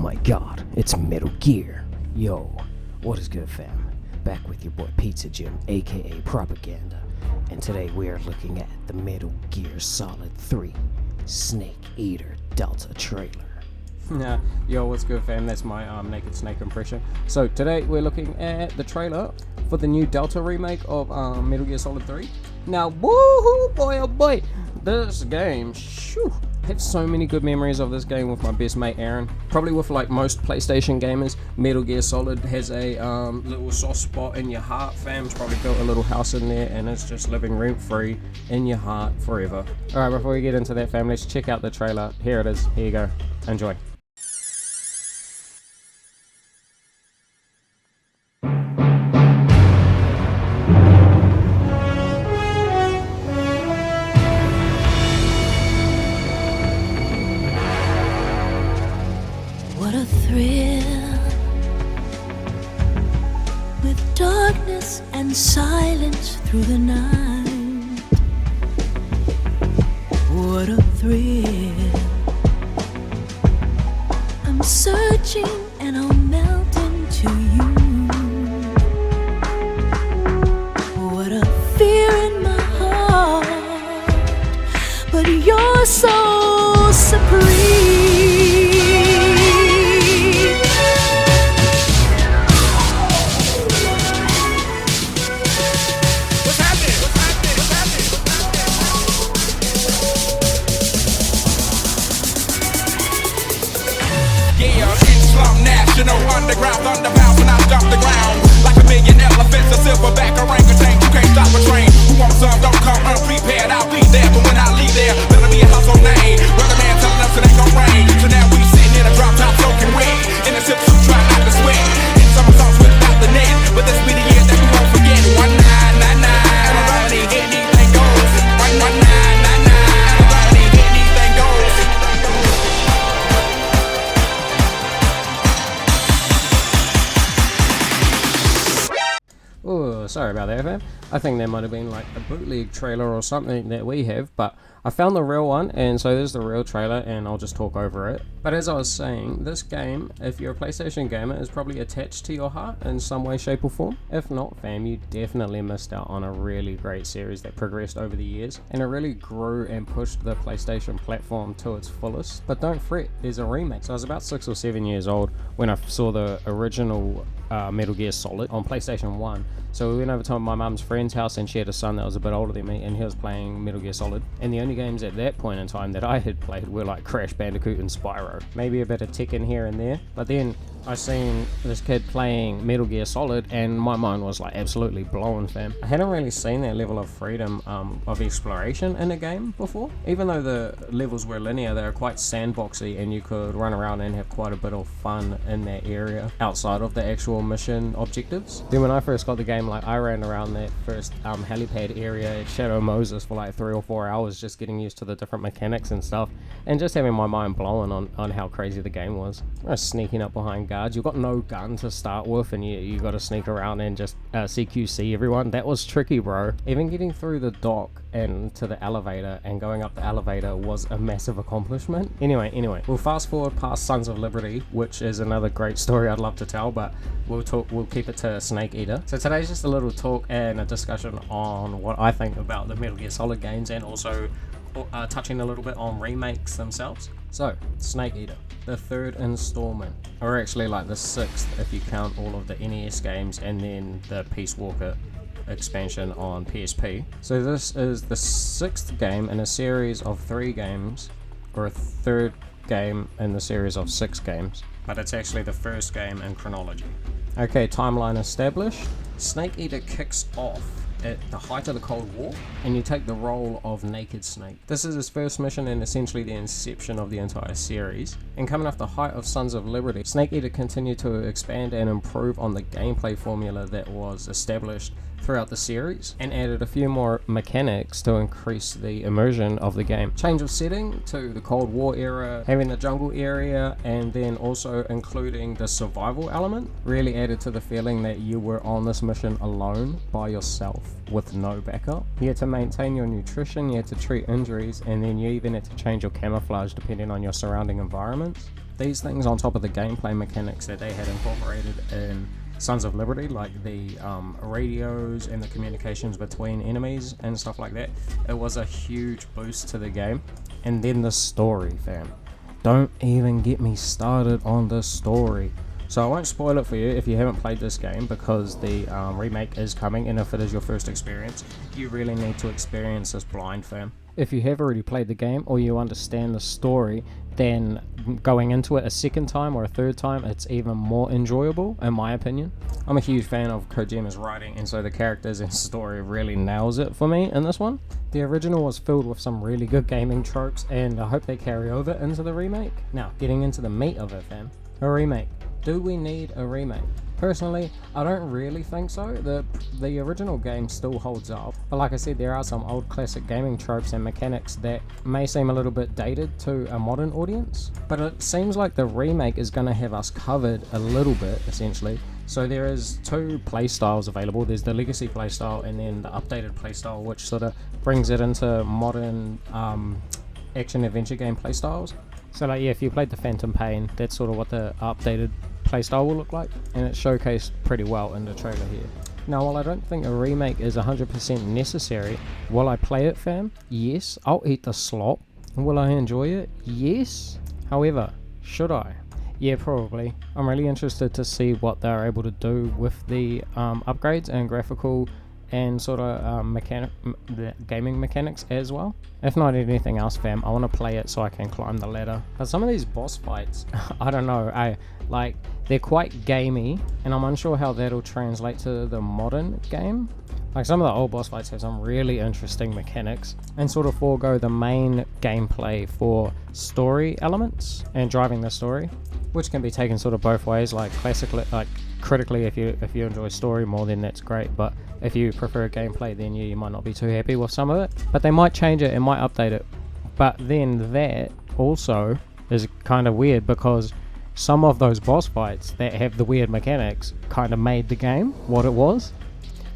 my god, it's Metal Gear. Yo, what is good, fam? Back with your boy Pizza Jim, aka Propaganda, and today we are looking at the Metal Gear Solid 3 Snake Eater Delta trailer. Yo, what's good, fam? That's my Naked Snake impression. So today we're looking at the trailer for the new Delta remake of Metal Gear Solid 3. Now, woohoo, boy, oh boy, this game, shoo, I have so many good memories of this game with my best mate Aaron. Probably with like most PlayStation gamers, Metal Gear Solid has a little soft spot in your heart, fam. It's probably built a little house in there and it's just living rent free in your heart forever. Alright, before we get into that, fam, let's check out the trailer. Here it is, here you go, enjoy. What a thrill, with darkness and silence through the night. What a thrill, I'm searching and I'll melt into you. What a fear in my heart, but you're so supreme. Underground thunder pounds when I stomp the ground. Like a million elephants, a silverback orangutan. You can't stop a train. Who wants some? Don't come unprepared. I'll be there, but when I leave there, better be a household name. Weatherman telling us it ain't gon' rain. So now we sitting in a drop top soaking wet. In a sip suit trying not to sweat. In summer songs without the net. But this be the year that we won't forget. 1999. And I'm running, anything goes. 1999. And I'm running, anything goes. Oh, sorry about that, fam. I think there might have been like a bootleg trailer or something that we have, but I found the real one, and so there's the real trailer, and I'll just talk over it. But as I was saying, this game, if you're a PlayStation gamer, is probably attached to your heart in some way, shape, or form. If not, fam, you definitely missed out on a really great series that progressed over the years, and it really grew and pushed the PlayStation platform to its fullest. But don't fret, there's a remake. So I was about 6 or 7 years old when I saw the original Metal Gear Solid on PlayStation 1. So we went over to my mum's friend's house, and she had a son that was a bit older than me, and he was playing Metal Gear Solid. And the only games at that point in time that I had played were like Crash Bandicoot and Spyro. Maybe a bit of Tekken here and there. But then I seen this kid playing Metal Gear Solid, and my mind was like absolutely blown, fam. I hadn't really seen that level of freedom of exploration in a game before. Even though the levels were linear, they were quite sandboxy, and you could run around and have quite a bit of fun in that area outside of the actual mission objectives. Then when I first got the game, like I ran around that first helipad area at Shadow Moses for like 3 or 4 hours, just getting used to the different mechanics and stuff, and just having my mind blown on how crazy the game was. I was sneaking up behind guards. You've got no gun to start with, and you got to sneak around and just CQC everyone. That was tricky, bro. Even getting through the dock and to the elevator and going up the elevator was a massive accomplishment. Anyway, we'll fast forward past Sons of Liberty, which is another great story I'd love to tell, but we'll keep it to Snake Eater. So today's just a little talk and a discussion on what I think about the Metal Gear Solid games, and also touching a little bit on remakes themselves. So, Snake Eater, the third installment, or actually like the 6th if you count all of the NES games and then the Peace Walker expansion on PSP. So this is the 6th game in a series of 3 games, or a 3rd game in the series of 6 games, but it's actually the 1st game in chronology. Okay, timeline established. Snake Eater kicks off at the height of the Cold War, and you take the role of Naked Snake. This is his first mission and essentially the inception of the entire series. And coming off the height of Sons of Liberty, Snake Eater continued to expand and improve on the gameplay formula that was established throughout the series, and added a few more mechanics to increase the immersion of the game. Change of setting to the Cold War era, having the jungle area, and then also including the survival element really added to the feeling that you were on this mission alone by yourself with no backup. You had to maintain your nutrition, you had to treat injuries, and then you even had to change your camouflage depending on your surrounding environments. these things on top of the gameplay mechanics that they had incorporated in Sons of Liberty, like the radios and the communications between enemies and stuff like that, it was a huge boost to the game. And then the story, fam. Don't even get me started on the story. So I won't spoil it for you if you haven't played this game, because the remake is coming, and if it is your first experience, you really need to experience this blind, fam. If you have already played the game or you understand the story, then going into it a second time or a third time, it's even more enjoyable, in my opinion. I'm a huge fan of Kojima's writing, and so the characters and story really nails it for me in this one. The original was filled with some really good gaming tropes, and I hope they carry over into the remake. Now, getting into the meat of it, fam. A remake. Do we need a remake? Personally, I don't really think so. The original game still holds up, but like I said, there are some old classic gaming tropes and mechanics that may seem a little bit dated to a modern audience, but it seems like the remake is going to have us covered a little bit, essentially. So there is two playstyles available. There's the legacy playstyle and then the updated playstyle, which sort of brings it into modern action adventure game playstyles. So like, yeah, if you played the Phantom Pain, that's sort of what the updated playstyle will look like, and it's showcased pretty well in the trailer here. Now, while I don't think a remake is 100% necessary, will I play it, fam? Yes. I'll eat the slop. Will I enjoy it? Yes. However, should I? Yeah, probably. I'm really interested to see what they're able to do with the upgrades and graphical and sort of gaming mechanics as well. If not anything else, fam, I want to play it so I can climb the ladder. But some of these boss fights, I don't know, they're quite gamey, and I'm unsure how that'll translate to the modern game. Like, some of the old boss fights have some really interesting mechanics and sort of forego the main gameplay for story elements and driving the story, which can be taken sort of both ways. Like, classically, like critically, if you enjoy story more, then that's great, but if you prefer gameplay, then you might not be too happy with some of it. But they might change it and might update it. But then that also is kind of weird, because some of those boss fights that have the weird mechanics kind of made the game what it was.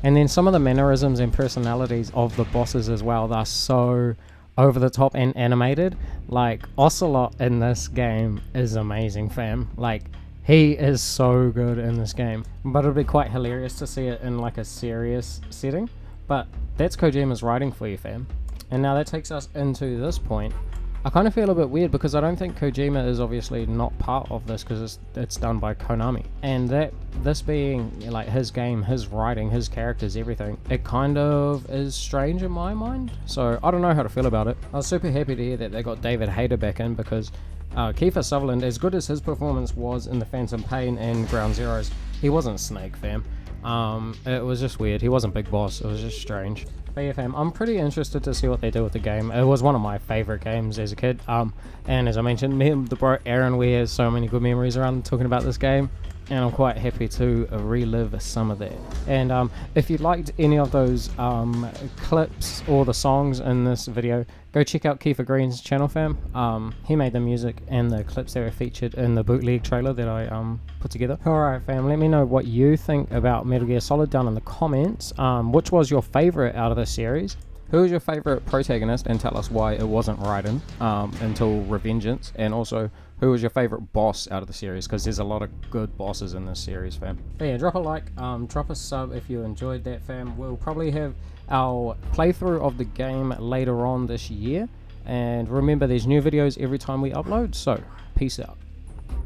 And then some of the mannerisms and personalities of the bosses as well, they're so over the top and animated. Like, Ocelot in this game is amazing, fam. Like, he is so good in this game. But it'll be quite hilarious to see it in like a serious setting. But that's Kojima's writing for you, fam. And now that takes us into this point. I kind of feel a bit weird, because I don't think Kojima is obviously not part of this, because it's done by Konami. And this being like his game, his writing, his characters, everything, it kind of is strange in my mind. So I don't know how to feel about it. I was super happy to hear that they got David Hayter back in, because Kiefer Sutherland, as good as his performance was in the Phantom Pain and Ground Zeroes, he wasn't Snake, fam. It was just weird. He wasn't Big Boss. It was just strange. But yeah, fam, I'm pretty interested to see what they do with the game. It was one of my favorite games as a kid. And as I mentioned, me and the bro Aaron, we have so many good memories around talking about this game, and I'm quite happy to relive some of that. And if you liked any of those clips or the songs in this video, go check out Kiefer Gr33n's channel, fam. He made the music and the clips that were featured in the bootleg trailer that I put together. Alright, fam, let me know what you think about Metal Gear Solid down in the comments. Which was your favorite out of the series? Who was your favorite protagonist, and tell us why it wasn't Raiden until Revengeance, and also who was your favorite boss out of the series, because there's a lot of good bosses in this series, fam. But yeah, drop a like, drop a sub if you enjoyed that, fam. We'll probably have our playthrough of the game later on this year, and remember, there's new videos every time we upload, so peace out.